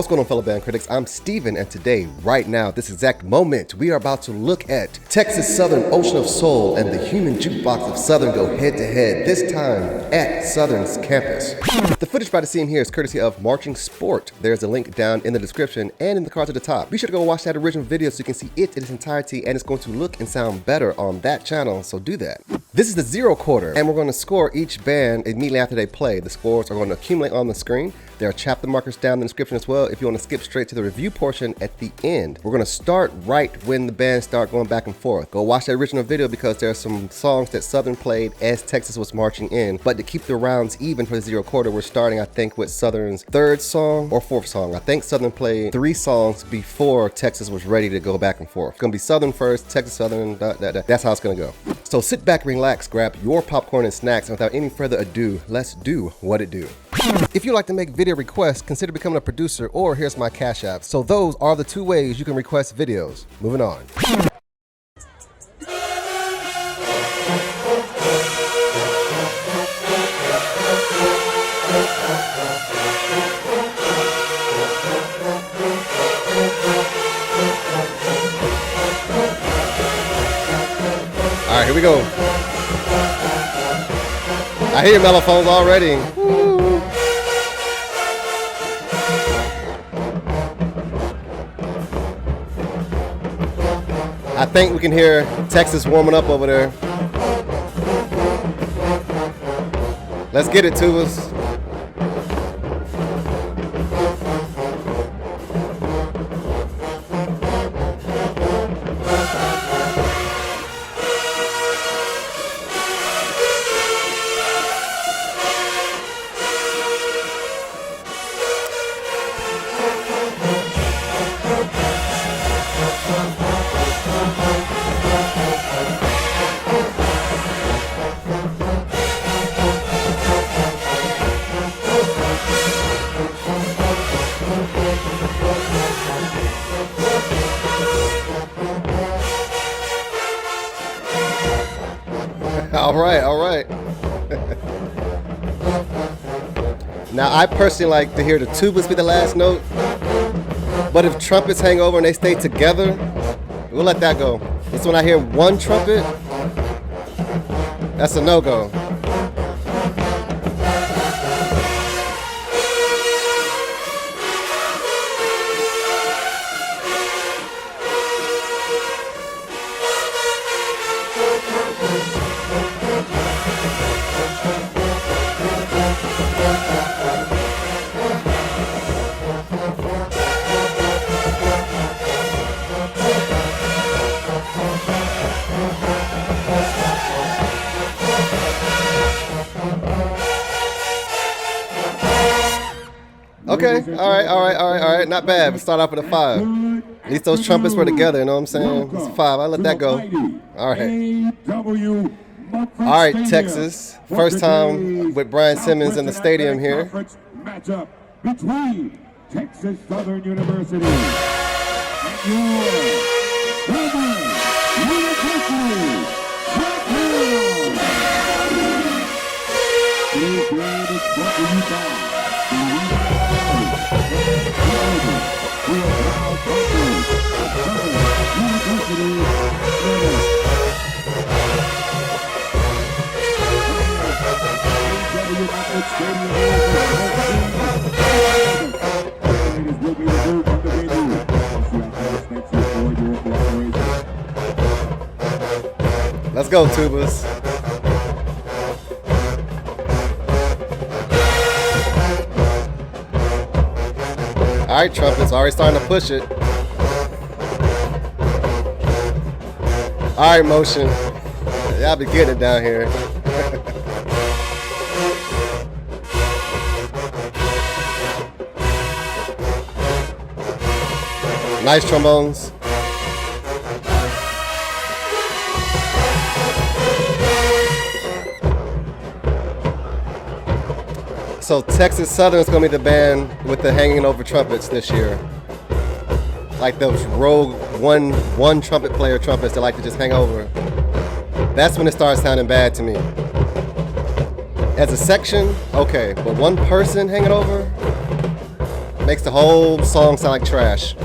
What's going on, fellow band critics? I'm Steven, and today, right now, this exact moment, we are about to look at Texas Southern Ocean of Soul and the Human Jukebox of Southern go head-to-head, this time at Southern's campus. The footage by the scene here is courtesy of Marching Sport. There's a link down in the description and in the cards at the top. Be sure to go watch that original video so you can see it in its entirety, and it's going to look and sound better on that channel, so do that. This is the zero quarter, and we're going to score each band immediately after they play. The scores are going to accumulate on the screen. There are chapter markers down in the description as well if you want to skip straight to the review portion at the end. We're going to start right when the bands start going back and forth. Go watch the original video because there are some songs that Southern played as Texas was marching in. But to keep the rounds even for the zero quarter, we're starting, I think, with Southern's third song or fourth song. I think Southern played 3 songs before Texas was ready to go back and forth. It's going to be Southern first, Texas, Southern, that's how it's going to go. So sit back, relax, grab your popcorn and snacks, and without any further ado, let's do what it do. If you'd like to make video requests, consider becoming a producer, or here's my Cash App. So those are the 2 ways you can request videos. Moving on. All right, here we go. I hear mellophones already. I think we can hear Texas warming up over there. Let's get it, Tubas. All right. Now, I personally like to hear the tubas be the last note, but if trumpets hang over and they stay together, we'll let that go. It's when I hear one trumpet, that's a no-go. Okay, all right, not bad. We start off with a 5. At least those trumpets were together, you know what I'm saying? It's a 5, I'll let that go. All right, Texas. First time with Brian Simmons in the stadium here. Matchup between Texas Southern University and your Southern University. This game is brought to you by Let's go, Tubas. All right, trumpets, already starting to push it. All right, motion. Y'all be getting it down here. Nice trombones. So Texas Southern is going to be the band with the hanging over trumpets this year. Like those rogue one trumpet player trumpets that like to just hang over. That's when it starts sounding bad to me. As a section, okay, but one person hanging over, Makes the whole song sound like trash.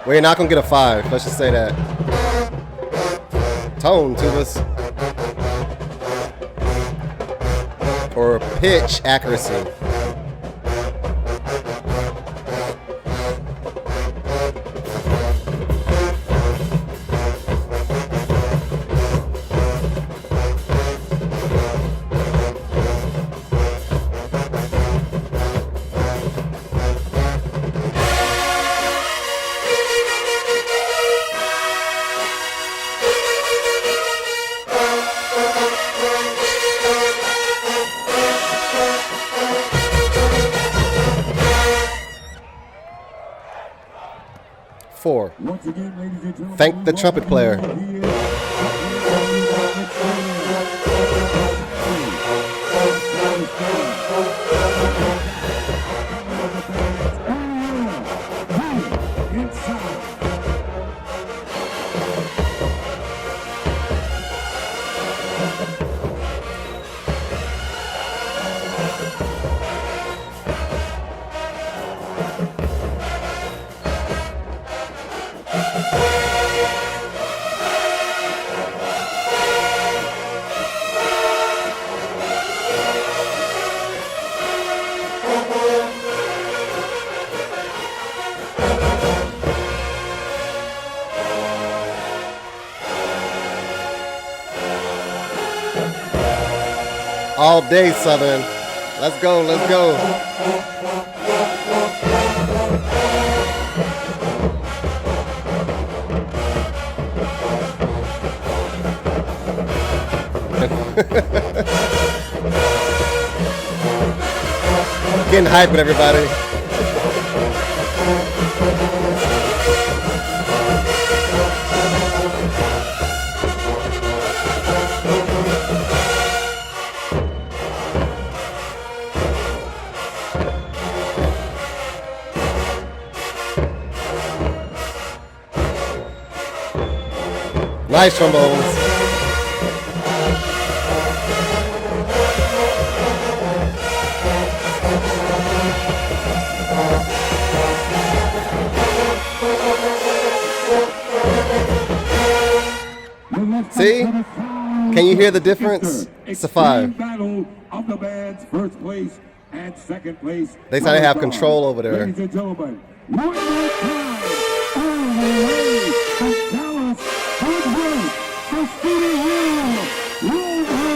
We're not gonna get a 5. Let's just say that. Tone, tubas. Or pitch accuracy. Once again, ladies and gentlemen, Thank the trumpet player. All day, Southern. Let's go, let's go. Getting hype with everybody. Nice trombones. See? Can you hear the difference? It's a 5. Battle of the bands, first place and second place. They say they have control over there. Ladies and gentlemen, one more time, all the way from Dallas, Fort Worth, the City Hall, Roll Hall,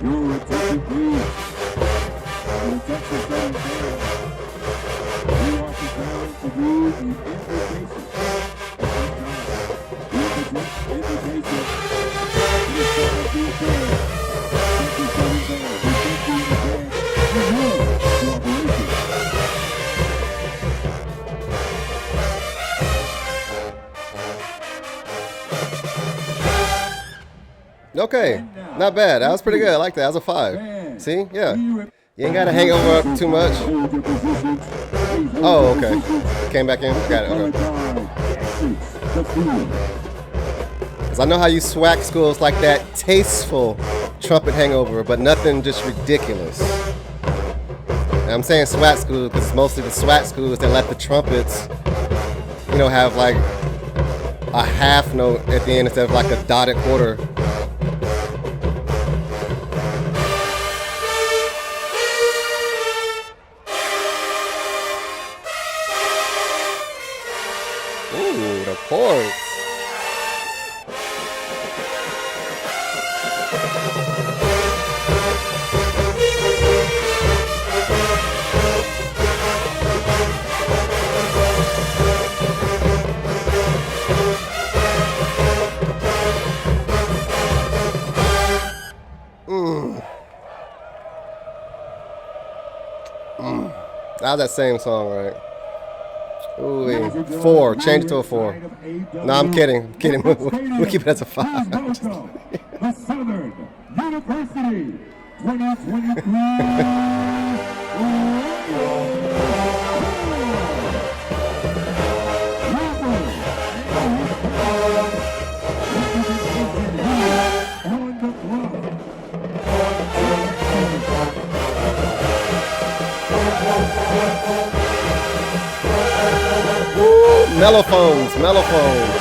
Your attention, please. The Texas Southern Band. We are preparing to do the invitation. The invitation is going to be fair. Texas Southern Band. We thank you in advance for your cooperation. Okay, not bad. That was pretty good. I like that. That was a 5. See? Yeah. You ain't got to hang over up too much. Oh, okay. Came back in. Got it. Okay. Because I know how you swag schools like that tasteful trumpet hangover, but nothing just ridiculous. And I'm saying SWAT school because it's mostly the SWAT schools that let the trumpets, you know, have like a half note at the end instead of like a dotted quarter. Ooh, the chords. That's that same song, right? Ooh, 4. Change it to a 4. No, I'm kidding. I'm kidding. We'll keep it as a 5. The Southern University 2023. Mellophones, mellophones.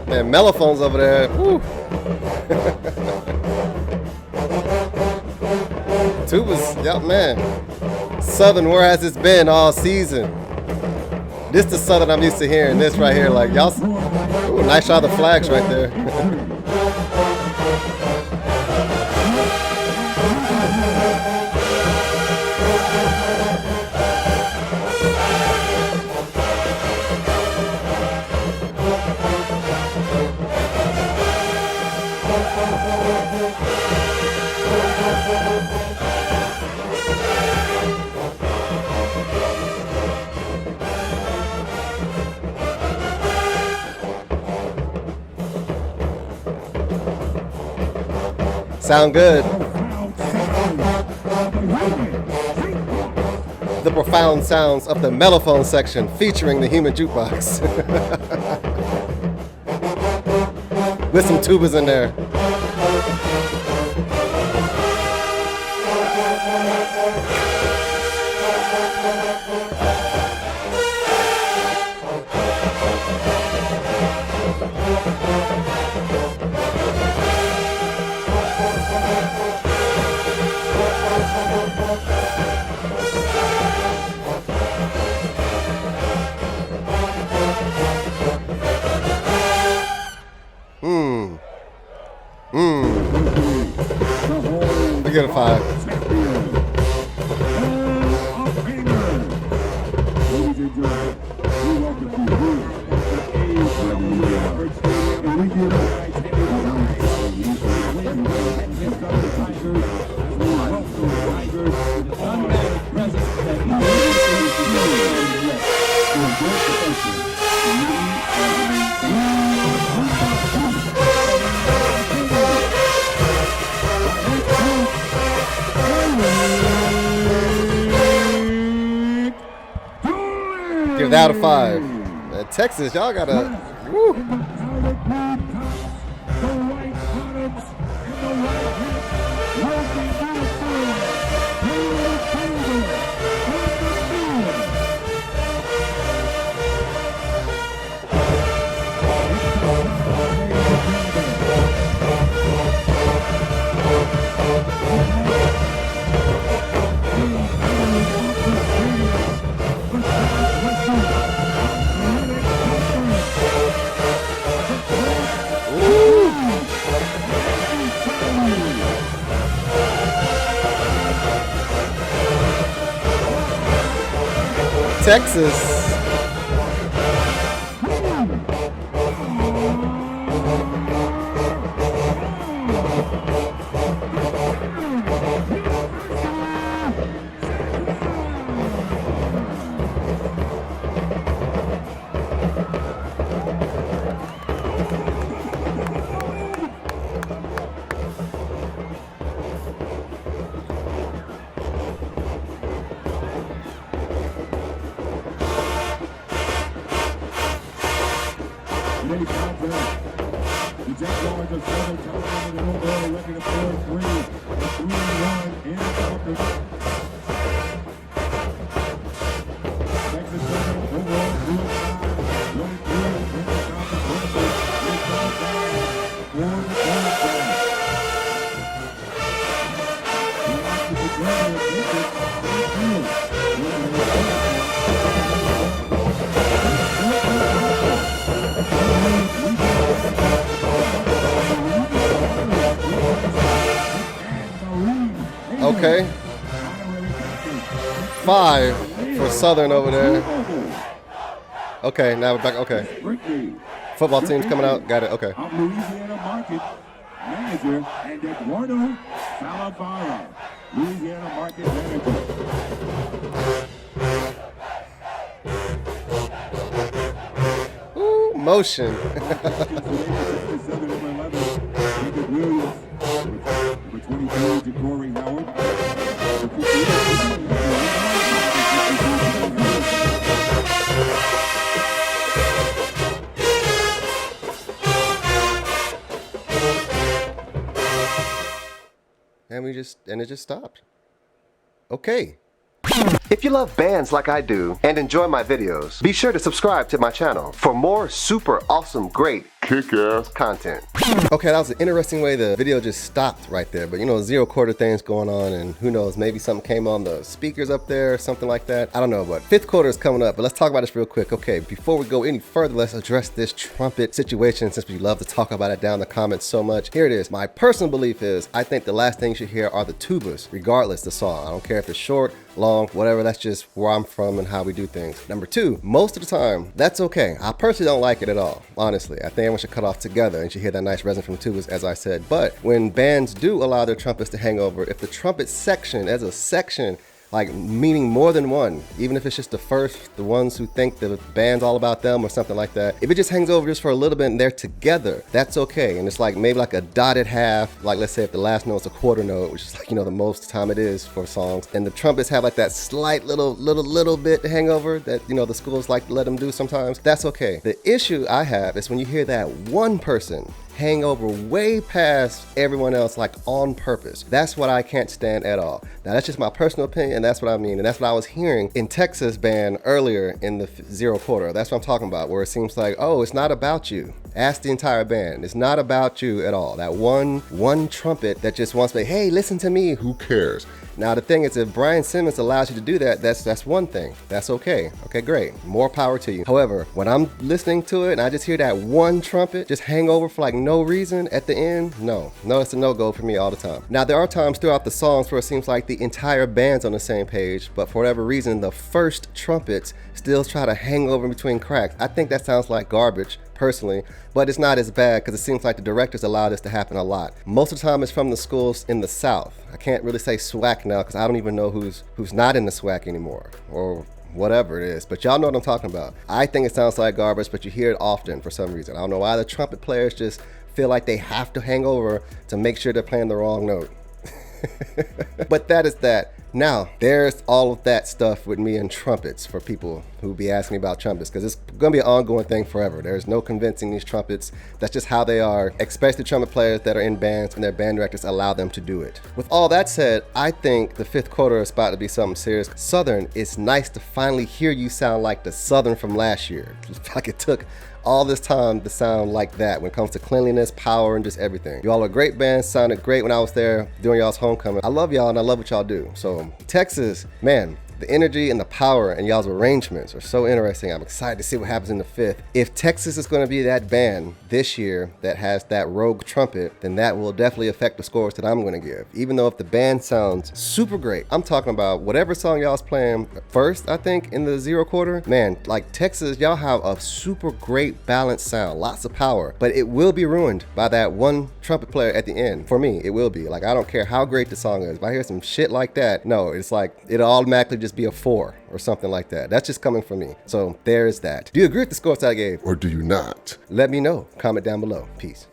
Man, mellophones over there. Woo. Tubas, yep, man. Southern, where has it been all season? This the Southern I'm used to hearing. This right here, like y'all. Ooh, nice shot of the flags right there. Sound good. The profound sounds of the mellophone section featuring the human jukebox. With some tubas in there. We get a 5. Give that a 5. Man, Texas, y'all gotta. Woo. Texas. Today's contest, the Jaguars of Southern California, the overall record of 4-3, and 3-1 in the conference. Texas Southern Okay. 5 for Southern over there. Okay, now we're back. Okay. Football team's coming out. Got it. Okay. Louisiana Market Manager and Eduardo Salavara. Louisiana Market Manager. Ooh, motion. Number 22, Ja'Cory Howard. And it just stopped. Okay. If you love bands like I do and enjoy my videos, be sure to subscribe to my channel for more super awesome, great, kick-ass content. Okay, that was an interesting way the video just stopped right there, but you know, zero quarter things going on, and who knows, maybe something came on the speakers up there or something like that. I don't know, but fifth quarter is coming up, but let's talk about this real quick. Okay, before we go any further, let's address this trumpet situation since we love to talk about it down in the comments so much. Here it is. My personal belief is I think the last thing you should hear are the tubas, regardless the song. I don't care if it's short, long, whatever, that's just where I'm from and how we do things. Number two, most of the time, that's okay. I personally don't like it at all, honestly. I think everyone should cut off together and you should hear that nice resonance from the tubas, as I said. But when bands do allow their trumpets to hang over, if the trumpet section, as a section, like meaning more than one, even if it's just the first, the ones who think the band's all about them or something like that, if it just hangs over just for a little bit and they're together, that's okay. And it's like maybe like a dotted half, like let's say if the last note's a quarter note, which is like, you know, the most time it is for songs, and the trumpets have like that slight little bit hangover that, you know, the schools like to let them do sometimes, that's okay. The issue I have is when you hear that one person hang over way past everyone else, like on purpose. That's what I can't stand at all. Now that's just my personal opinion, and that's what I mean, and that's what I was hearing in Texas band earlier in the zero quarter. That's what I'm talking about, where it seems like, oh, it's not about you. Ask the entire band. It's not about you at all. That one trumpet that just wants to say, hey, listen to me, who cares? Now the thing is, if Brian Simmons allows you to do that, that's one thing. That's okay. Okay, great. More power to you. However, when I'm listening to it and I just hear that one trumpet just hang over for like no reason at the end, no, it's a no-go for me all the time. Now there are times throughout the songs where it seems like the entire band's on the same page, but for whatever reason, the first trumpets still try to hang over in between cracks. I think that sounds like garbage, personally, but it's not as bad because it seems like the directors allow this to happen a lot. Most of the time it's from the schools in the South. I can't really say SWAC now because I don't even know who's not in the SWAC anymore or whatever it is, but y'all know what I'm talking about. I think it sounds like garbage, but you hear it often for some reason. I don't know why the trumpet players just feel like they have to hang over to make sure they're playing the wrong note. But that is that. Now, there's all of that stuff with me and trumpets for people who be asking me about trumpets, because it's going to be an ongoing thing forever. There's no convincing these trumpets. That's just how they are, especially trumpet players that are in bands and their band directors allow them to do it. With all that said, I think the fifth quarter is about to be something serious. Southern, it's nice to finally hear you sound like the Southern from last year. Like it took all this time to sound like that when it comes to cleanliness, power, and just everything. Y'all are a great band, sounded great when I was there during y'all's homecoming. I love y'all and I love what y'all do. So Texas, man, the energy and the power and y'all's arrangements are so interesting. I'm excited to see what happens in the fifth. If Texas is going to be that band this year that has that rogue trumpet, then that will definitely affect the scores that I'm going to give. Even though if the band sounds super great, I'm talking about whatever song y'all's playing first, I think, in the zero quarter, man, like Texas, y'all have a super great balanced sound, lots of power, but it will be ruined by that one trumpet player at the end. For me, it will be. Like, I don't care how great the song is. If I hear some shit like that, no, it's like, it'll automatically just be a 4 or something like that. That's just coming from me. So there's that. Do you agree with the scores that I gave? Or do you not? Let me know. Comment down below. Peace.